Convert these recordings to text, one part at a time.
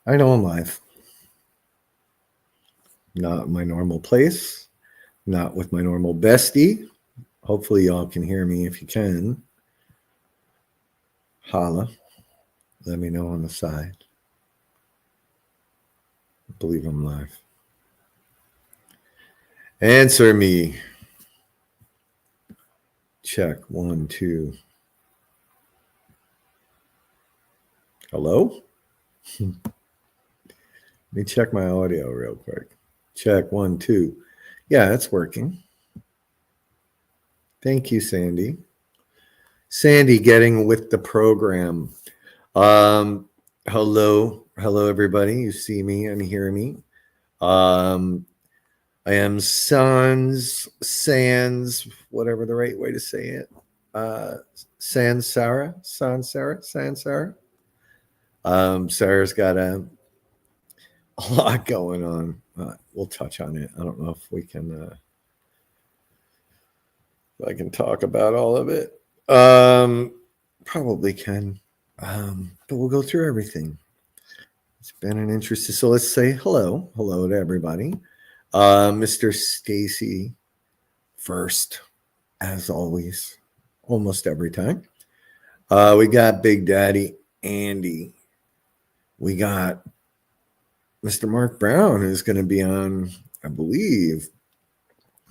I know I'm live. Not in my normal place, not with my normal bestie. Hopefully, y'all can hear me. If you can, holla. Let me know on the side. I believe I'm live. Answer me. Check 1, 2. Hello? Let me check my audio real quick. Check 1, 2. Yeah, it's working. Thank you, Sandy. Sandy getting with the program. Hello, everybody. You see me and hear me. I am Sans, whatever the right way to say it. Sans Sarah. Sarah's got a lot going on. We'll touch on it. I don't know if we can. If I can talk about all of it. Probably can. But we'll go through everything. It's been an interesting. So let's say hello to everybody. Mr. Stacy first, as always, almost every time. We got Big Daddy Andy. We got Mr. Mark Brown, who's going to be on, I believe,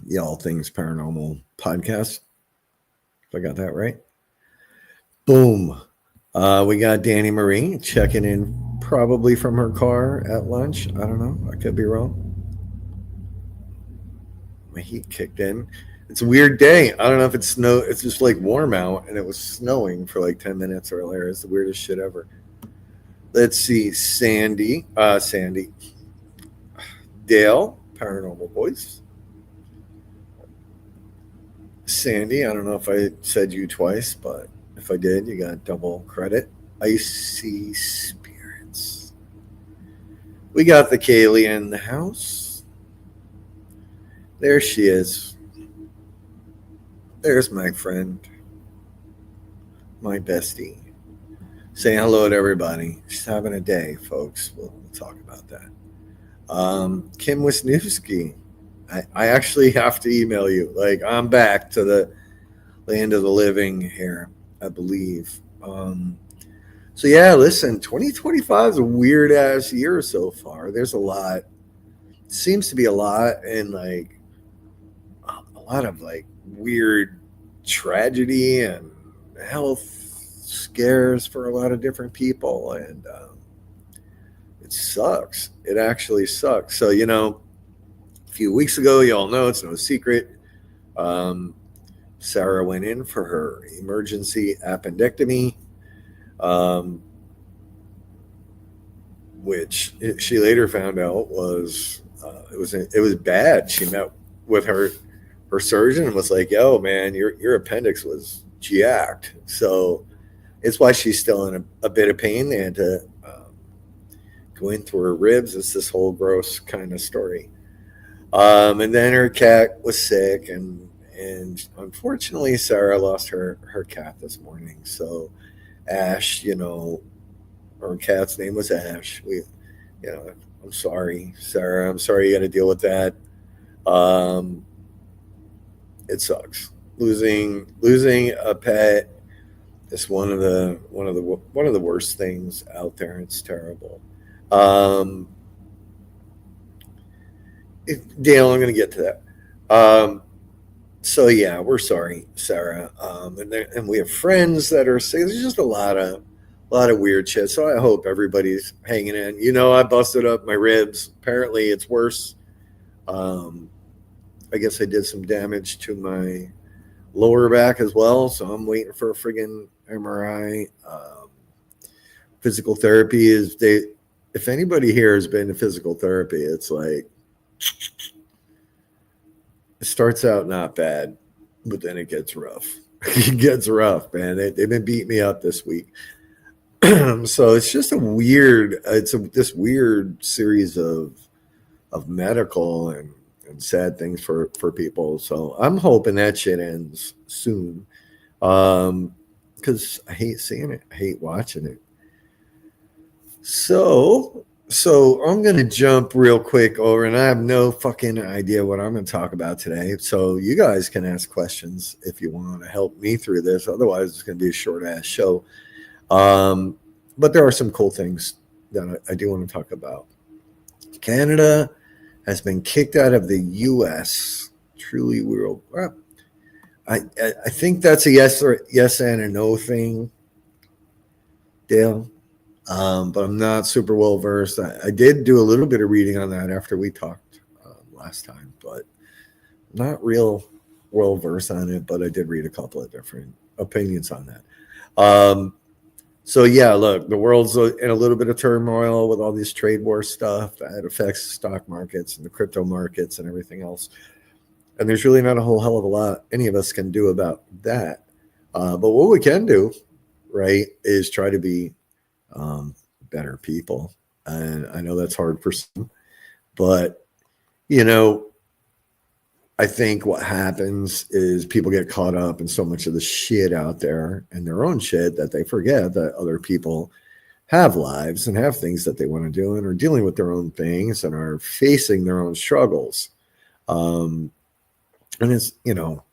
the All Things Paranormal podcast. If I got that right. Boom. We got Danny Marie checking in probably from her car at lunch. I don't know. I could be wrong. My heat kicked in. It's a weird day. I don't know if it's snow. It's just like warm out, and it was snowing for like 10 minutes earlier. It's the weirdest shit ever. Let's see. Sandy. Dale, Paranormal Voice. Sandy, I don't know if I said you twice, but if I did, you got double credit. Icy Spirits. We got the Kaylee in the house. There she is. There's my friend, my bestie. Saying hello to everybody. She's having a day, folks. We'll talk about that. Kim Wisniewski. I actually have to email you. Like, I'm back to the land of the living here, I believe. So, yeah, listen, 2025 is a weird ass year so far. There's a lot. Seems to be a lot, and like a lot of like weird tragedy and health scares for a lot of different people. And it sucks. It actually sucks. So, a few weeks ago, y'all know it's no secret. Sarah went in for her emergency appendectomy, which she later found out was it was bad. She met with her surgeon and was like, "Yo, man, your appendix was jacked." So it's why she's still in a bit of pain. They had to go in through her ribs. It's this whole gross kind of story. And then her cat was sick, and unfortunately, Sarah lost her cat this morning. So Ash, her cat's name was Ash. I'm sorry, Sarah. I'm sorry you got to deal with that. It sucks. Losing a pet is one of the worst things out there. It's terrible. Dale, I'm going to get to that. So yeah, we're sorry, Sarah. And we have friends that are sick. There's just a lot of weird shit. So I hope everybody's hanging in. I busted up my ribs. Apparently, it's worse. I guess I did some damage to my lower back as well. So I'm waiting for a friggin' MRI. Physical therapy if anybody here has been to physical therapy, it's like, it starts out not bad, but then it gets rough. It gets rough, man. They've been beating me up this week. So it's just this weird series of medical and sad things for people. So I'm hoping that shit ends soon. Because I hate seeing it. I hate watching it. So I'm gonna jump real quick over, and I have no fucking idea what I'm gonna talk about today. So you guys can ask questions if you want to help me through this. Otherwise, it's gonna be a short ass show. Um, but there are some cool things that I do want to talk about. Canada has been kicked out of the U.S. Truly, world. I think that's a yes and a no thing, Dale. But I'm not super well versed. I did do a little bit of reading on that after we talked last time, but not real well versed on it. But I did read a couple of different opinions on that. So yeah, look, the world's in a little bit of turmoil with all this trade war stuff that affects the stock markets and the crypto markets and everything else. And there's really not a whole hell of a lot any of us can do about that. But what we can do, right, is try to be better people. And I know that's hard for some, but you know, I think what happens is people get caught up in so much of the shit out there and their own shit that they forget that other people have lives and have things that they want to do and are dealing with their own things and are facing their own struggles. And it's, you know,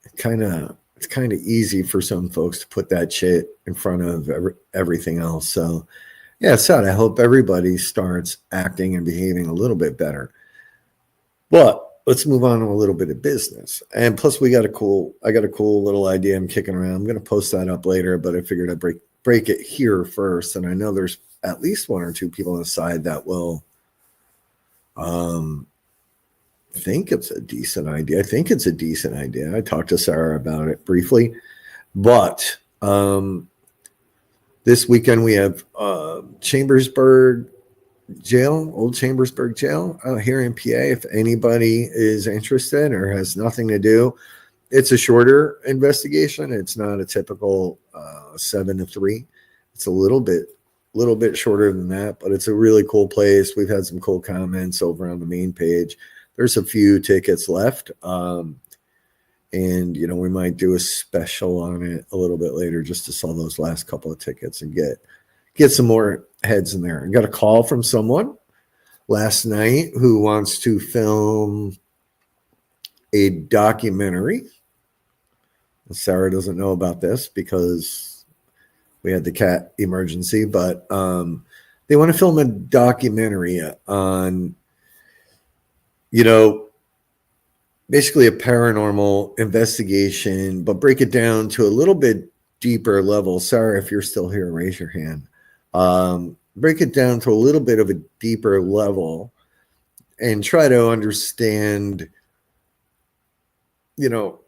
it's kind of easy for some folks to put that shit in front of everything else. So yeah, it's sad. I hope everybody starts acting and behaving a little bit better. But let's move on to a little bit of business. And plus, I got a cool little idea I'm kicking around. I'm going to post that up later, but I figured I'd break it here first. And I know there's at least one or two people on the side that will think it's a decent idea. I think it's a decent idea. I talked to Sarah about it briefly, but this weekend we have Chambersburg Jail, Old Chambersburg Jail out here in PA. If anybody is interested or has nothing to do, it's a shorter investigation. It's not a typical 7 to 3. It's a little bit shorter than that, but it's a really cool place. We've had some cool comments over on the main page. There's a few tickets left. And, you know, we might do a special on it a little bit later just to sell those last couple of tickets and get some more heads in there. I got a call from someone last night who wants to film a documentary. Sarah doesn't know about this because we had the cat emergency, but they want to film a documentary on, you know, basically a paranormal investigation, but break it down to a little bit deeper level. Sarah, if you're still here, raise your hand. Break it down to a little bit of a deeper level and try to understand, you know,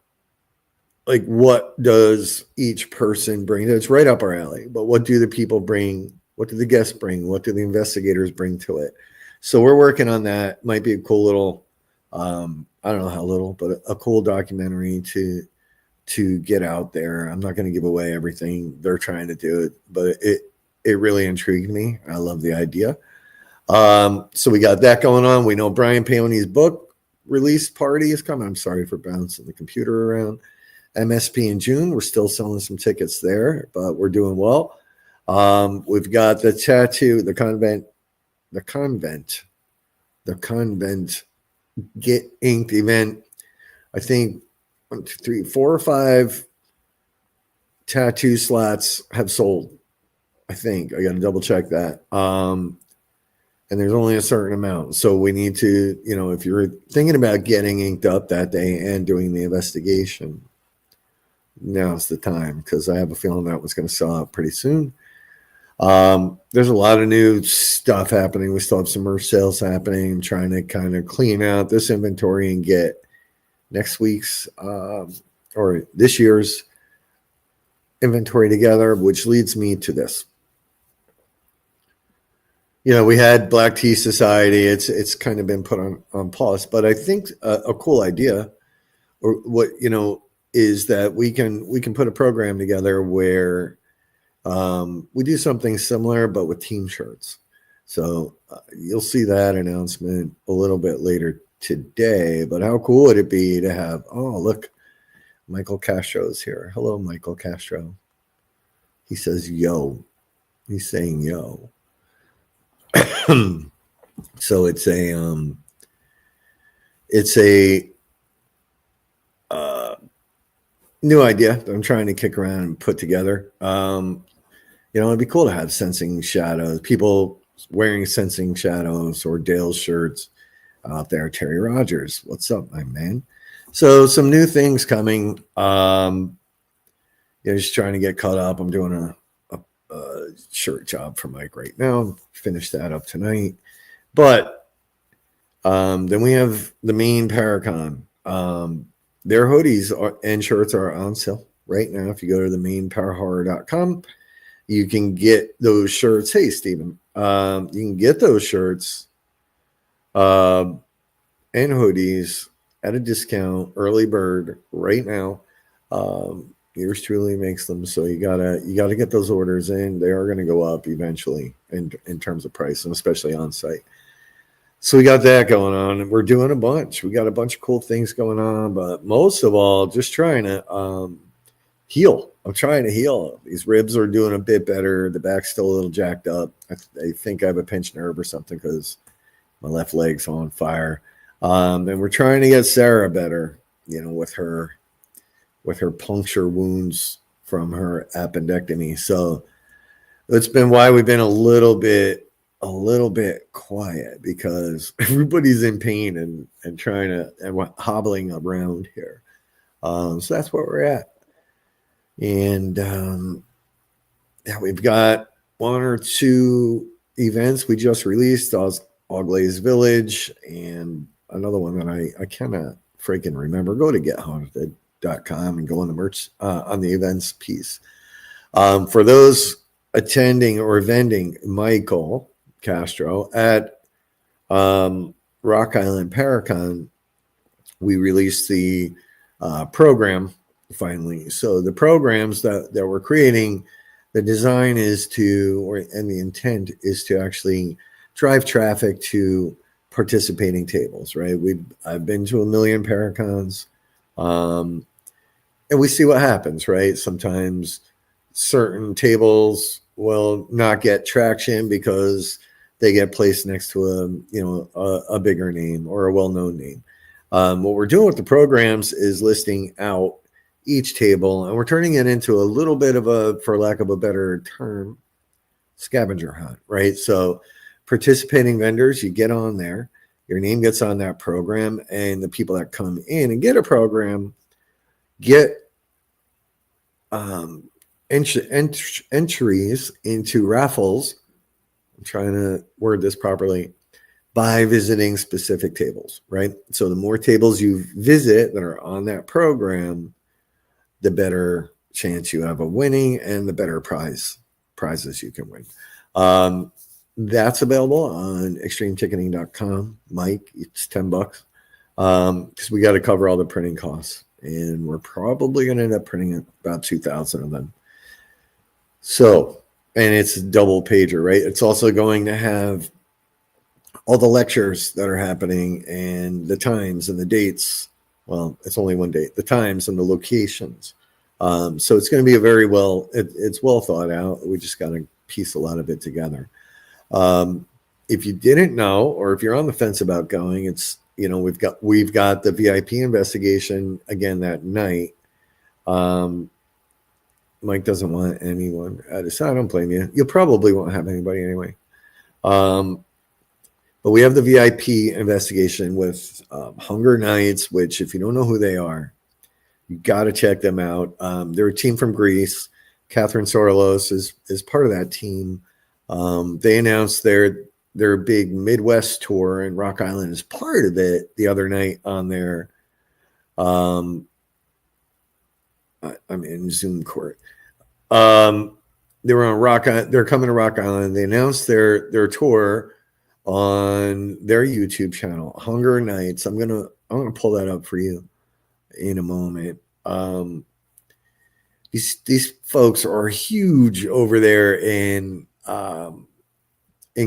like what does each person bring? It's right up our alley, but what do the people bring? What do the guests bring? What do the investigators bring to it? So we're working on that. Might be a cool little, I don't know how little, but a cool documentary to get out there. I'm not going to give away everything they're trying to do it, but it really intrigued me. I love the idea. So we got that going on. We know Brian Paoni's book release party is coming. I'm sorry for bouncing the computer around. MSP in June. We're still selling some tickets there, but we're doing well. We've got the tattoo, the convent get inked event. I think 1, 2, 3, 4 or 5 tattoo slots have sold. I think I got to double check that. And there's only a certain amount. So we need to, you know, if you're thinking about getting inked up that day and doing the investigation, now's the time, because I have a feeling that was going to sell out pretty soon. There's a lot of new stuff happening. We still have some merch sales happening. I'm trying to kind of clean out this inventory and get next week's or this year's inventory together, which leads me to this. You know, we had Black Tea Society. It's kind of been put on pause, but I think a cool idea, or what, you know, is that we can put a program together where we do something similar, but with team shirts. So you'll see that announcement a little bit later today. But how cool would it be to have? Oh, look, Michael Castro's here. Hello, Michael Castro. He says, "Yo." He's saying, "Yo." So it's a new idea that I'm trying to kick around and put together. It'd be cool to have sensing shadows, people wearing sensing shadows or Dale's shirts out there. Terry Rogers, what's up, my man? So some new things coming. Just trying to get caught up. I'm doing a shirt job for Mike right now. Finish that up tonight. But then we have the Maine Paracon. Their hoodies and shirts are on sale right now. If you go to the mainparahorror.com, you can get those shirts. Hey, Stephen, you can get those shirts and hoodies at a discount, early bird right now. Yours truly makes them, so you gotta get those orders in. They are going to go up eventually in terms of price, and especially on site. So we got that going on, and we're doing a bunch. We got a bunch of cool things going on, but most of all, just trying to heal. I'm trying to heal. These ribs are doing a bit better. The back's still a little jacked up. I think I have a pinched nerve or something because my left leg's on fire. And we're trying to get Sarah better, with her puncture wounds from her appendectomy. So that's been why we've been a little bit quiet, because everybody's in pain and trying to and hobbling around here. So that's where we're at. And we've got one or two events we just released, All Glaze Village, and another one that I cannot freaking remember. Go to gethaunted.com and go on the merch on the events piece. For those attending or vending Michael Castro at Rock Island Paracon, we released the program finally. So the programs that we're creating, the design is and the intent is to actually drive traffic to participating tables, right? I've been to 1 million Paracons, and we see what happens, right? Sometimes certain tables will not get traction because they get placed next to a bigger name or a well-known name. What we're doing with the programs is listing out each table, and we're turning it into a little bit of a, for lack of a better term, scavenger hunt, right? So participating vendors, you get on there, your name gets on that program, and the people that come in and get a program get entries into raffles. I'm trying to word this properly, by visiting specific tables, right? So the more tables you visit that are on that program, the better chance you have of winning and the better prizes you can win. That's available on extremeticketing.com. Mike, it's $10 because we got to cover all the printing costs, and we're probably going to end up printing about 2,000 of them. So, and it's a double pager, right? It's also going to have all the lectures that are happening and the times and the dates. Well, it's only one date, the times and the locations. So it's going to be it's well thought out. We just got to piece a lot of it together. If you didn't know, or if you're on the fence about going, it's, we've got the VIP investigation again that night. Mike doesn't want anyone. I don't blame you. You probably won't have anybody anyway. But we have the VIP investigation with Hunger Nights, which, if you don't know who they are, you got to check them out. They're a team from Greece. Catherine Sorlos is part of that team. They announced their big Midwest tour, and Rock Island is part of it the other night on their I'm in Zoom court. They were on they're coming to Rock Island. They announced their tour on their YouTube channel, Hunger Nights. I'm gonna pull that up for you in a moment. These folks are huge over there in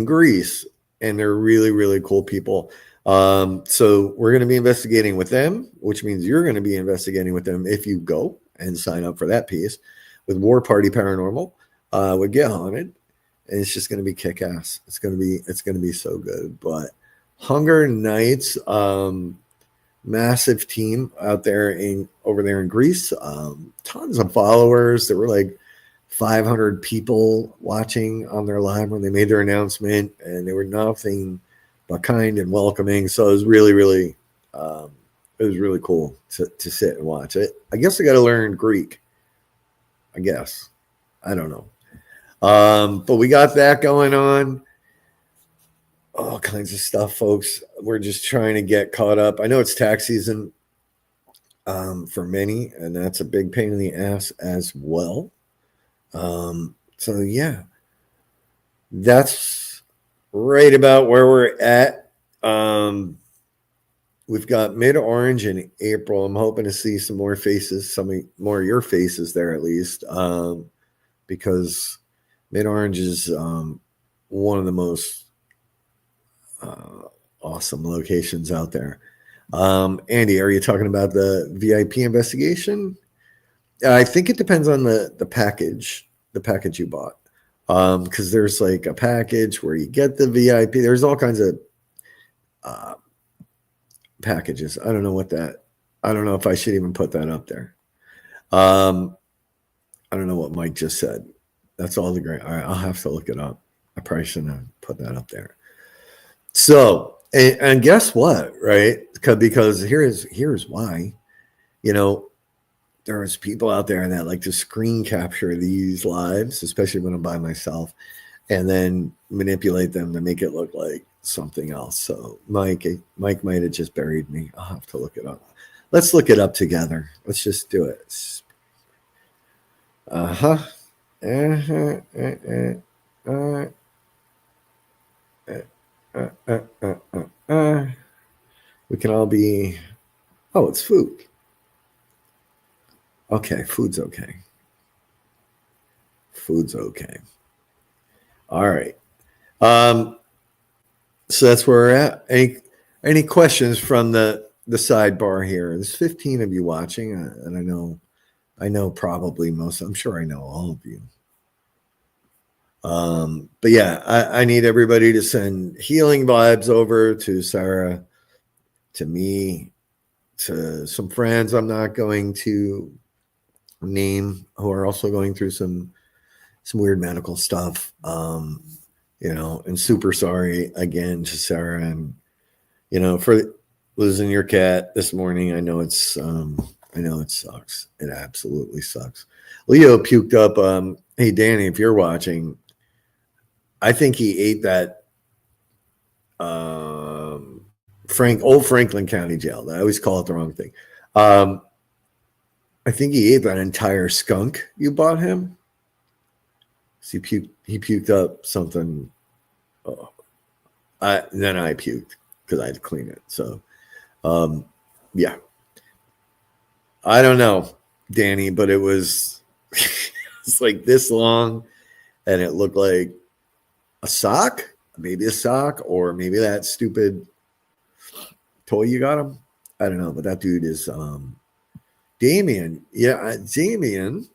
Greece, and they're really, really cool people. So we're going to be investigating with them, which means you're going to be investigating with them if you go and sign up for that piece with War Party Paranormal, with Get Haunted, and it's just going to be kick-ass. It's going to be so good. But Hunger Nights, massive team out there over there in Greece, tons of followers. There were like 500 people watching on their live when they made their announcement, and they were nothing but kind and welcoming. So it was really cool to sit and watch it. I guess I got to learn Greek. I guess. I don't know. But we got that going on. All kinds of stuff, folks. We're just trying to get caught up. I know it's tax season for many, and that's a big pain in the ass as well. So yeah, that's right about where we're at. We've got Mid-Orange in April. I'm hoping to see some more faces, some more of your faces there at least, because Mid-Orange is one of the most awesome locations out there. Andy, are you talking about the VIP investigation? I think it depends on the package you bought. Because there's like a package where you get the VIP. There's all kinds of packages. I don't know if I should even put that up there. I don't know what Mike just said. That's all the great. All right, I'll have to look it up. I probably shouldn't have put that up there. So, and guess what, right? Because here's why. There's people out there that like to screen capture these lives, especially when I'm by myself, and then manipulate them to make it look like something else. So Mike might have just buried me. I'll have to look it up. Let's look it up together. Let's just do it. We can all be. Oh, it's food. Okay, food's okay. All right. So that's where we're at. Any questions from the sidebar here? There's 15 of you watching, and I know probably most. I'm sure I know all of you. But yeah, I need everybody to send healing vibes over to Sarah, to me, to some friends I'm not going to name who are also going through some weird medical stuff. And super sorry again to Sarah, and for losing your cat this morning. I know it sucks. It absolutely sucks. Leo puked up. Hey Danny, if you're watching, I think he ate that old Franklin County Jail. I always call it the wrong thing. I think he ate that entire skunk you bought him. So he puked up something. Then I puked because I had to clean it. So, yeah. I don't know, Danny, but it was it's like this long, and it looked like a sock, or maybe that stupid toy you got him. I don't know, but that dude is Damien. Yeah, Damien.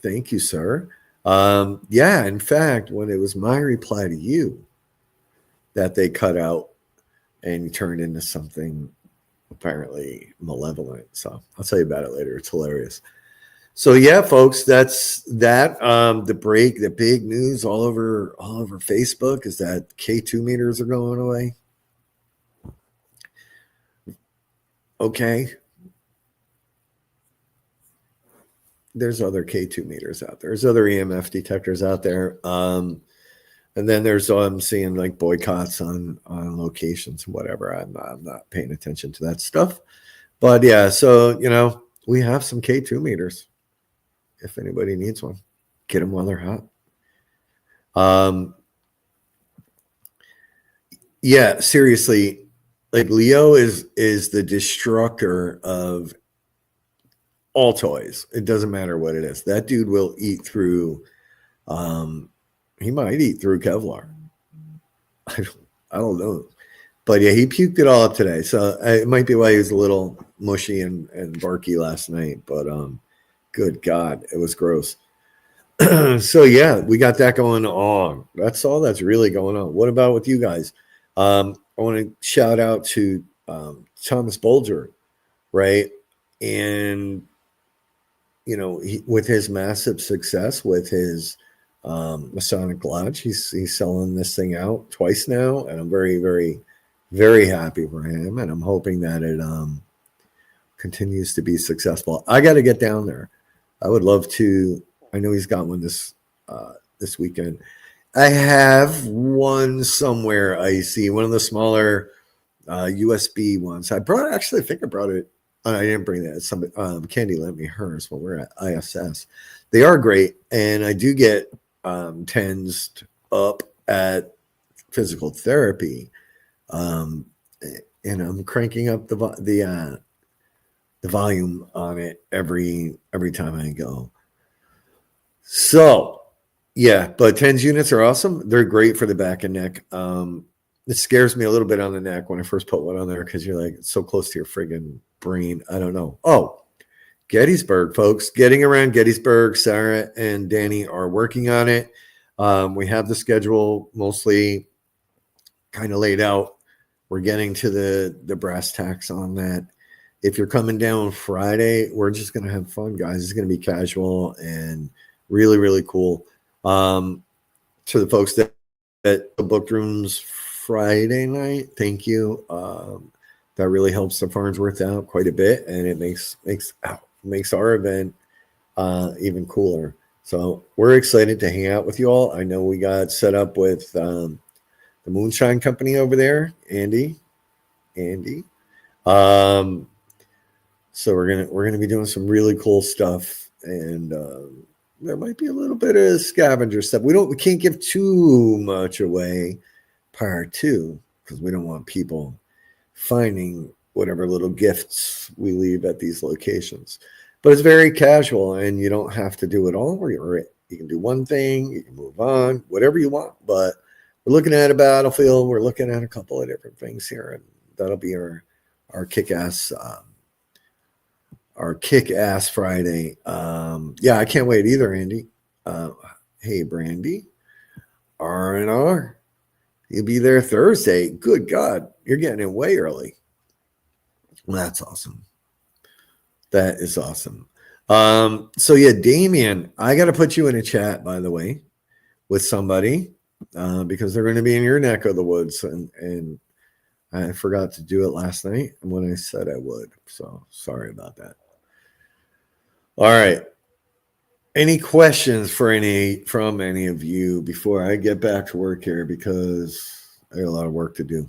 Thank you, sir. Yeah, in fact, when it was my reply to you that they cut out and turned into something apparently malevolent. So I'll tell you about it later. It's hilarious. So yeah, folks, that's that. The big news all over Facebook is that K2 meters are going away. Okay. There's other K2 meters out there. There's other EMF detectors out there. And then there's I'm seeing like boycotts on locations and whatever. I'm not paying attention to that stuff. But yeah, so we have some K2 meters. If anybody needs one, get them while they're hot. Yeah, seriously, like Leo is the destructor of all toys. It doesn't matter what it is. That dude will eat through. He might eat through Kevlar. I don't know, but yeah, he puked it all up today. So it might be why he was a little mushy and barky last night. But good God, it was gross. So yeah, we got that going on. That's all that's really going on. What about with you guys? I want to shout out to Thomas Bolger, right? And with his massive success with his Masonic Lodge, he's selling this thing out twice now, and I'm very, very, very happy for him, and I'm hoping that it continues to be successful. I got to get down there. I would love to. I know he's got one this weekend. I have one somewhere. I see one of the smaller USB ones. I think I brought it. I didn't bring that. Candy lent me hers when we're at ISS. They are great, and I do get tensed up at physical therapy, and I'm cranking up the volume on it every time I go. So, yeah, but TENS units are awesome. They're great for the back and neck. It scares me a little bit on the neck when I first put one on there because you're like, it's so close to your friggin' brain. I don't know. Oh, Gettysburg, folks. Getting around Gettysburg. Sarah and Danny are working on it. We have the schedule mostly kind of laid out. We're getting to the brass tacks on that. If you're coming down Friday, we're just going to have fun, guys. It's going to be casual and really, really cool. To the folks that booked rooms Friday night, thank you. That really helps the Farnsworth out quite a bit, and it makes our event even cooler. So we're excited to hang out with you all. I know we got set up with the Moonshine Company over there, Andy. So we're gonna be doing some really cool stuff, and there might be a little bit of scavenger stuff. We can't give too much away prior to, because we don't want people finding whatever little gifts we leave at these locations. But it's very casual, and you don't have to do it all. You can do one thing, you can move on, whatever you want. But we're looking at a battlefield. We're looking at a couple of different things here, and that'll be our kick-ass Friday. Yeah, I can't wait either, Andy. Hey, Brandy, R&R. You'll be there Thursday. Good God, you're getting in way early. Well, that's awesome. That is awesome. So yeah, Damien, I got to put you in a chat, by the way, with somebody because they're going to be in your neck of the woods, and I forgot to do it last night when I said I would. So sorry about that. All right. Any questions from any of you before I get back to work here, because I got a lot of work to do.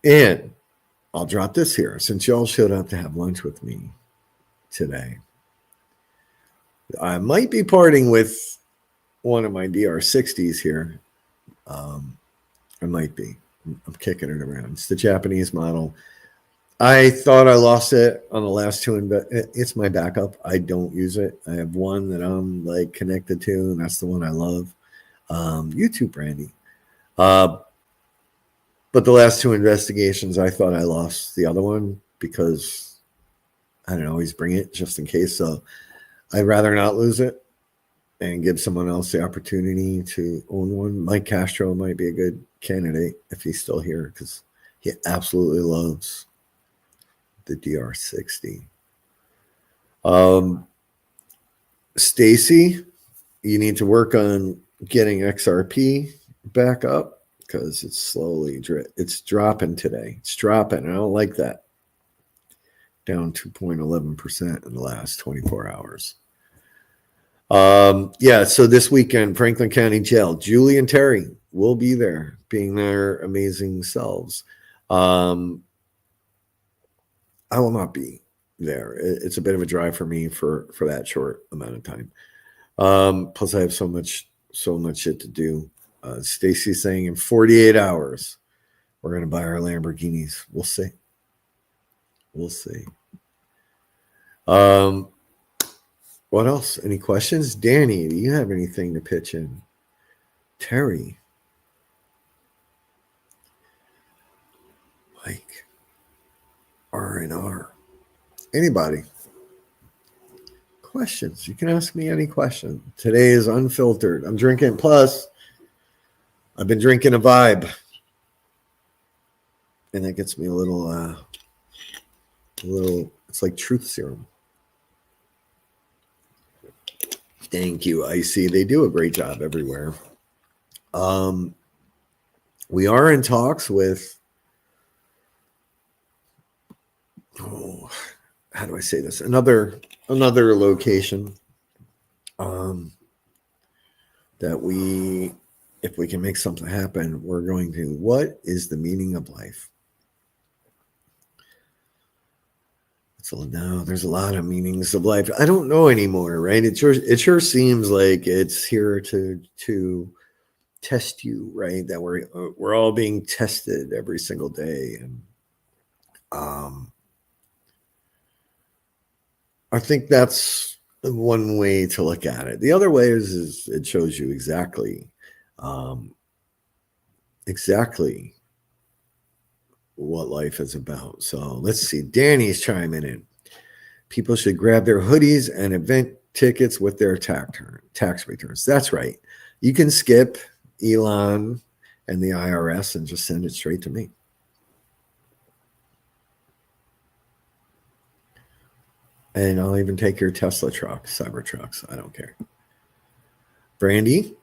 And I'll drop this here. Since y'all showed up to have lunch with me today, I might be parting with one of my DR60s here. I might be. I'm kicking it around. It's the Japanese model. I thought I lost it on the last two, but it's my backup. I don't use it. I have one that I'm like connected to, and that's the one I love. YouTube, Brandy. But the last two investigations, I thought I lost the other one because I don't always bring it just in case. So I'd rather not lose it and give someone else the opportunity to own one. Mike Castro might be a good candidate if he's still here, because he absolutely loves the DR60. Stacy, you need to work on getting XRP back up, because it's dropping today. It's dropping. I don't like that. Down 2.11% in the last 24 hours. Yeah, so this weekend, Franklin County Jail, Julie and Terry will be there, being their amazing selves. I will not be there. It's a bit of a drive for me for that short amount of time. Plus, I have so much shit to do. Stacy's saying in 48 hours, we're going to buy our Lamborghinis. We'll see. What else? Any questions? Danny, do you have anything to pitch in? Terry. Mike. R&R. Anybody? questions. You can ask me any question. Today is unfiltered. I'm drinking. Plus, I've been drinking a Vibe, and that gets me a little. It's like truth serum. Thank you, Icy. They do a great job everywhere. We are in talks with. Oh, how do I say this? Another location. That we, if we can make something happen, we're going to. What is the meaning of life? So now there's a lot of meanings of life. I don't know anymore, right? It sure seems like it's here to test you, right? That we're all being tested every single day, and I think that's one way to look at it. The other way is it shows you exactly what life is about. So let's see. Danny's chiming in. People should grab their hoodies and event tickets with their tax returns. That's right. You can skip Elon and the IRS and just send it straight to me. And I'll even take your Tesla truck, Cybertrucks. I don't care. Brandy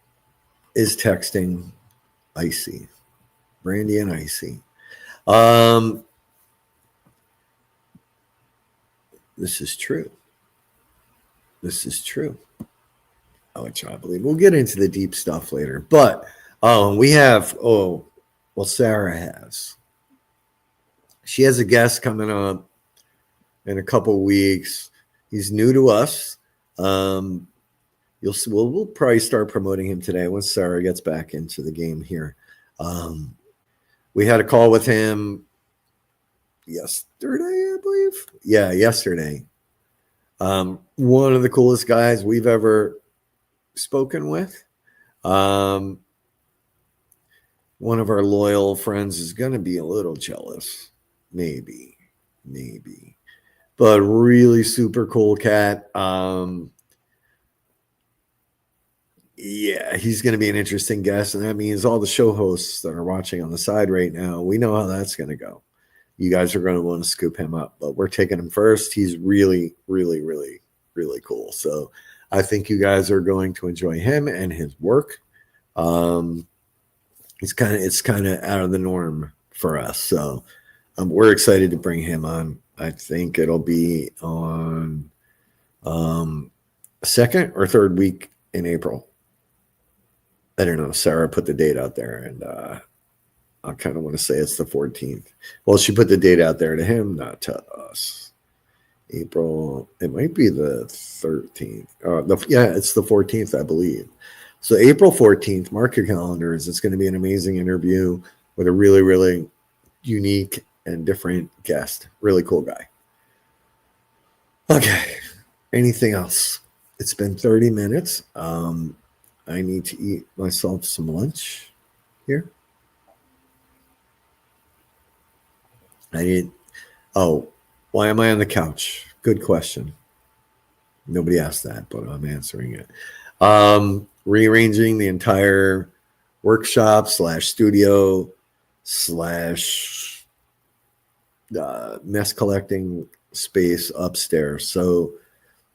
is texting Icy. Brandy and Icy. This is true. Which I believe. We'll get into the deep stuff later. But we have, Sarah has. She has a guest coming up in a couple weeks. He's new to us. You'll see. We'll probably start promoting him today once Sarah gets back into the game here. We had a call with him yesterday, I believe. Yeah, yesterday. One of the coolest guys we've ever spoken with. One of our loyal friends is going to be a little jealous. Maybe. But really super cool cat. Yeah, he's going to be an interesting guest. And that means all the show hosts that are watching on the side right now, we know how that's going to go. You guys are going to want to scoop him up, but we're taking him first. He's really, really, really, really cool. So I think you guys are going to enjoy him and his work. It's kind of out of the norm for us. So we're excited to bring him on. I think it'll be on second or third week in April. I don't know. Sarah put the date out there, and I kind of want to say it's the 14th. Well, she put the date out there to him, not to us. April, it might be the 13th. It's the 14th, I believe. So April 14th, mark your calendars. It's going to be an amazing interview with a really, really unique and different guest. Really cool guy. Okay. Anything else? It's been 30 minutes. I need to eat myself some lunch here. Why am I on the couch? Good question. Nobody asked that, but I'm answering it. Rearranging the entire workshop / studio / mess collecting space upstairs. So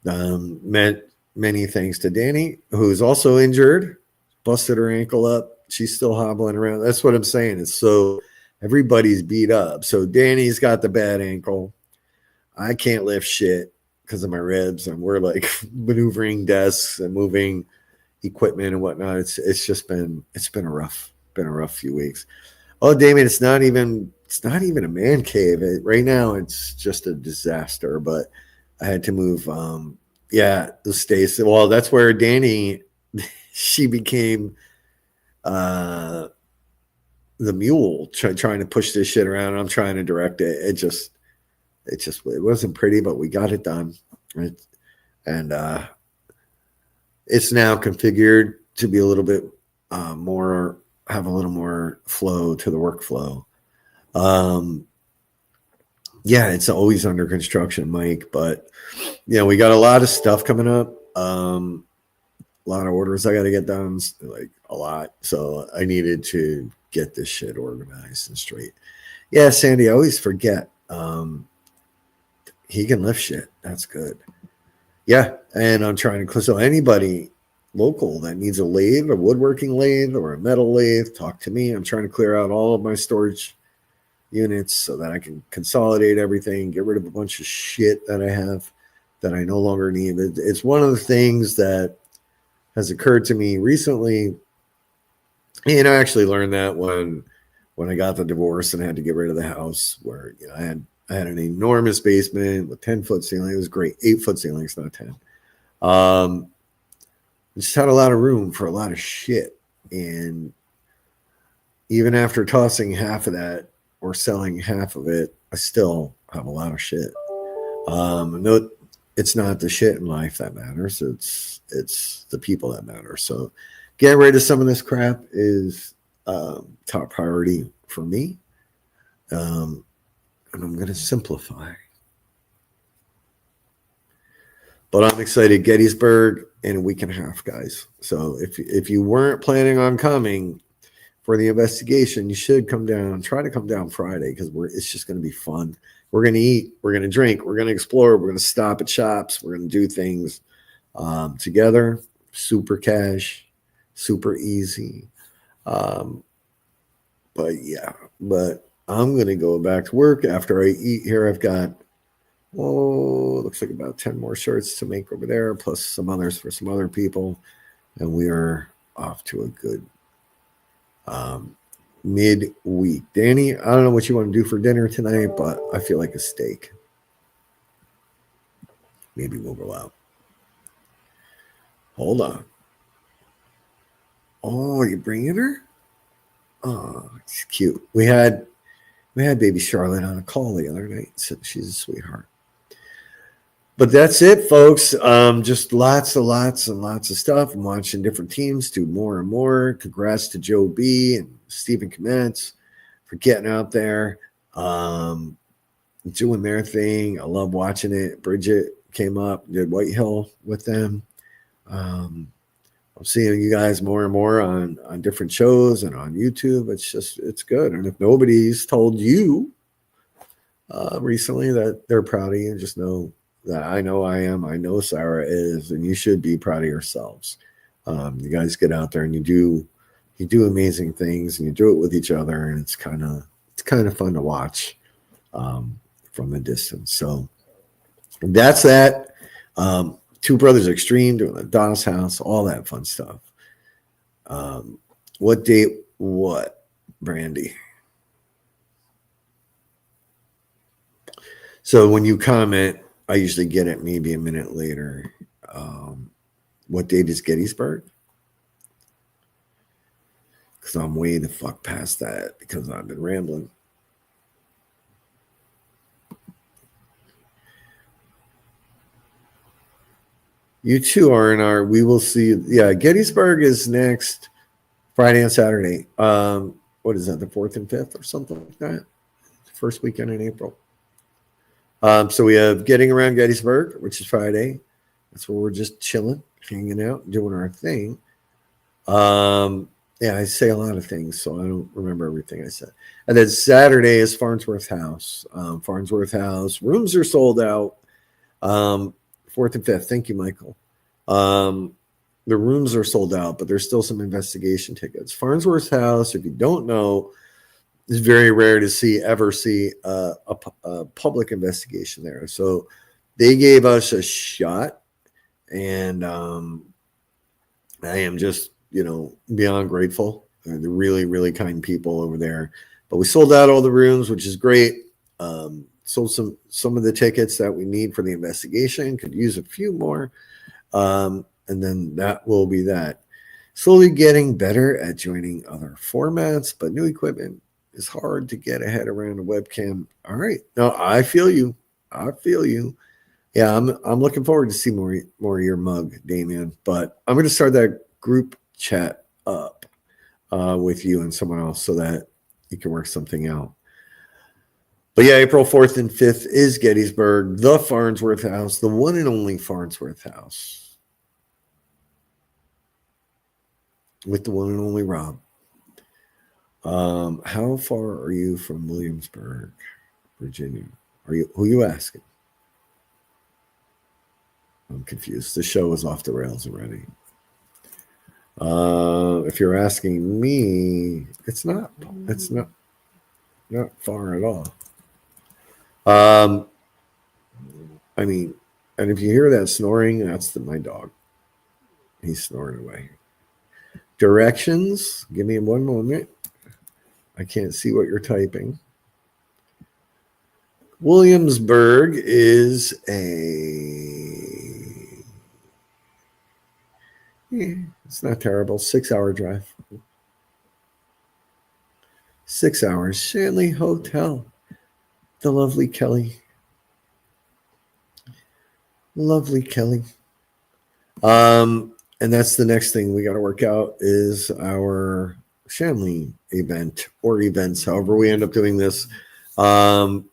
many thanks to Danny, who's also injured, busted her ankle up. She's still hobbling around. That's what I'm saying. It's so everybody's beat up. So Danny's got the bad ankle. I can't lift shit because of my ribs, and we're like maneuvering desks and moving equipment and whatnot. It's been a rough few weeks. Oh, Damien, it's not even a man cave. Right now it's just a disaster, but I had to move the space. Well, that's where Danny she became the mule trying to push this shit around. I'm trying to direct it. It wasn't pretty, but we got it done. And it's now configured to be a little bit have a little more flow to the workflow. Yeah, it's always under construction, Mike. But yeah, we got a lot of stuff coming up. A lot of orders I got to get done, like a lot. So I needed to get this shit organized and straight. Yeah, Sandy, I always forget. He can lift shit. That's good. Yeah, and I'm trying to. So anybody local that needs a lathe, a woodworking lathe, or a metal lathe, talk to me. I'm trying to clear out all of my storage units so that I can consolidate everything, get rid of a bunch of shit that I have that I no longer need. It's one of the things that has occurred to me recently, and I actually learned that when I got the divorce and had to get rid of the house, where I had an enormous basement with 10-foot ceiling. It was great, 8-foot ceilings, not 10. Just had a lot of room for a lot of shit, and even after tossing half of that or selling half of it, I still have a lot of shit. No, it's not the shit in life that matters. It's the people that matter. So getting rid of some of this crap is top priority for me. And I'm going to simplify. But I'm excited. Gettysburg in a week and a half, guys. So if you weren't planning on coming for the investigation, you should come down. Try to come down Friday because it's just going to be fun. We're going to eat. We're going to drink. We're going to explore. We're going to stop at shops. We're going to do things together. Super cash, super easy. But I'm going to go back to work after I eat here. I've got, looks like about 10 more shirts to make over there, plus some others for some other people. And we are off to a good midweek. Danny, I don't know what you want to do for dinner tonight, but I feel like a steak. Maybe we'll go out. Hold on. Oh, you bringing her? Oh, it's cute. We had baby Charlotte on a call the other night, so she's a sweetheart. But that's it, folks. Just lots and lots of stuff. I'm watching different teams do more and more. Congrats to Joe B and Stephen Kmetz for getting out there, doing their thing. I love watching it. Bridget came up, did White Hill with them. I'm seeing you guys more and more on different shows and on YouTube. It's good. And if nobody's told you recently that they're proud of you, just know that I know I am. I know Sarah is, and you should be proud of yourselves. You guys get out there and you do amazing things, and you do it with each other, and it's kind of fun to watch from a distance. So that's that. Two Brothers Extreme doing the Donna's house, all that fun stuff. What date? What, Brandy? So when you comment, I usually get it maybe a minute later. What date is Gettysburg? Because I'm way the fuck past that because I've been rambling. You two are in our, we will see. Yeah, Gettysburg is next Friday and Saturday. What is that, the 4th and 5th or something like that? First weekend in April. So we have Getting Around Gettysburg, which is Friday. That's where we're just chilling, hanging out, doing our thing. Yeah, I say a lot of things, so I don't remember everything I said. And then Saturday is Farnsworth House. Farnsworth House. Rooms are sold out. 4th and 5th. Thank you, Michael. The rooms are sold out, but there's still some investigation tickets. Farnsworth House, if you don't know, is very rare to ever see a public investigation there. So they gave us a shot, and I am just, beyond grateful. They're really, really kind people over there. But we sold out all the rooms, which is great. Sold some of the tickets that we need for the investigation. Could use a few more. And then that will be that. Slowly getting better at joining other formats, but new equipment is hard to get a head around a webcam. All right. No, I feel you. Yeah, I'm looking forward to see more of your mug, Damien. But I'm going to start that group chat up with you and someone else so that you can work something out. But But yeah, April 4th and 5th is Gettysburg, the Farnsworth House, the one and only Farnsworth House, with the one and only Rob. How far are you from Williamsburg, Virginia? Who are you asking? I'm confused. The show is off the rails already. If you're asking me, it's not far at all. I mean, and if you hear that snoring, that's my dog. He's snoring away. Directions. Give me one moment. I can't see what you're typing. Williamsburg is it's not terrible. 6-hour drive. 6 hours. Shanley Hotel. The lovely Kelly. Lovely Kelly. And that's the next thing we got to work out is our Shanley event or events, however we end up doing this. So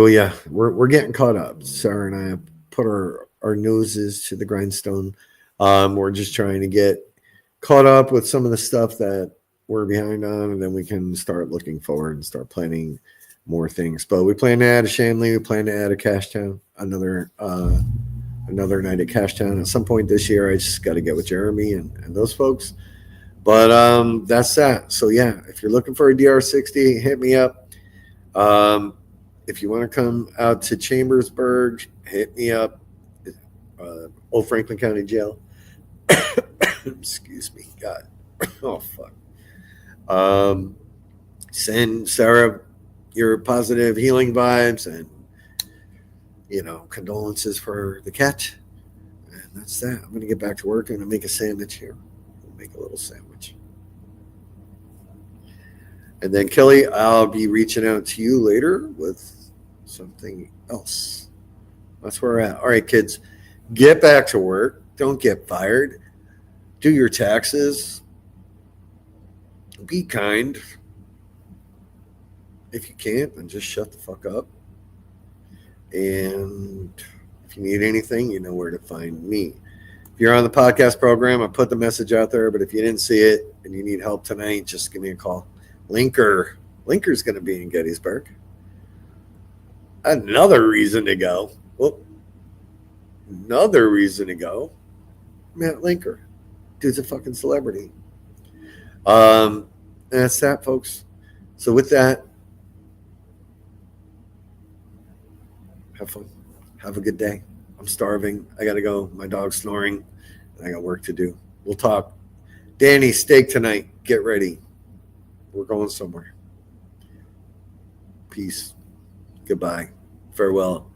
yeah, we're getting caught up. Sarah and I have put our noses to the grindstone. We're just trying to get caught up with some of the stuff that we're behind on, and then we can start looking forward and start planning more things. But we plan to add a Shanley. We plan to add a Cashtown, another night at Cashtown at some point this year. I just got to get with Jeremy and those folks. But that's that. So yeah, if you're looking for a DR60, hit me up. If you want to come out to Chambersburg, hit me up. Old Franklin County Jail. Excuse me, God. Oh fuck. Send Sarah your positive healing vibes and condolences for the cat. And that's that. I'm gonna get back to work. I'm gonna make a sandwich here. Make a little sandwich. And then Kelly, I'll be reaching out to you later with something else. That's where we're at. All right, kids, get back to work. Don't get fired. Do your taxes. Be kind. If you can't, then just shut the fuck up. And if you need anything, you know where to find me. If you're on the podcast program, I put the message out there, but if you didn't see it and you need help tonight, just give me a call. Linker's going to be in Gettysburg. Another reason to go. Matt Linker. Dude's a fucking celebrity. That's that, folks. So with that, have fun. Have a good day. I'm starving. I got to go. My dog's snoring, and I got work to do. We'll talk. Danny, steak tonight. Get ready. We're going somewhere. Peace. Goodbye. Farewell.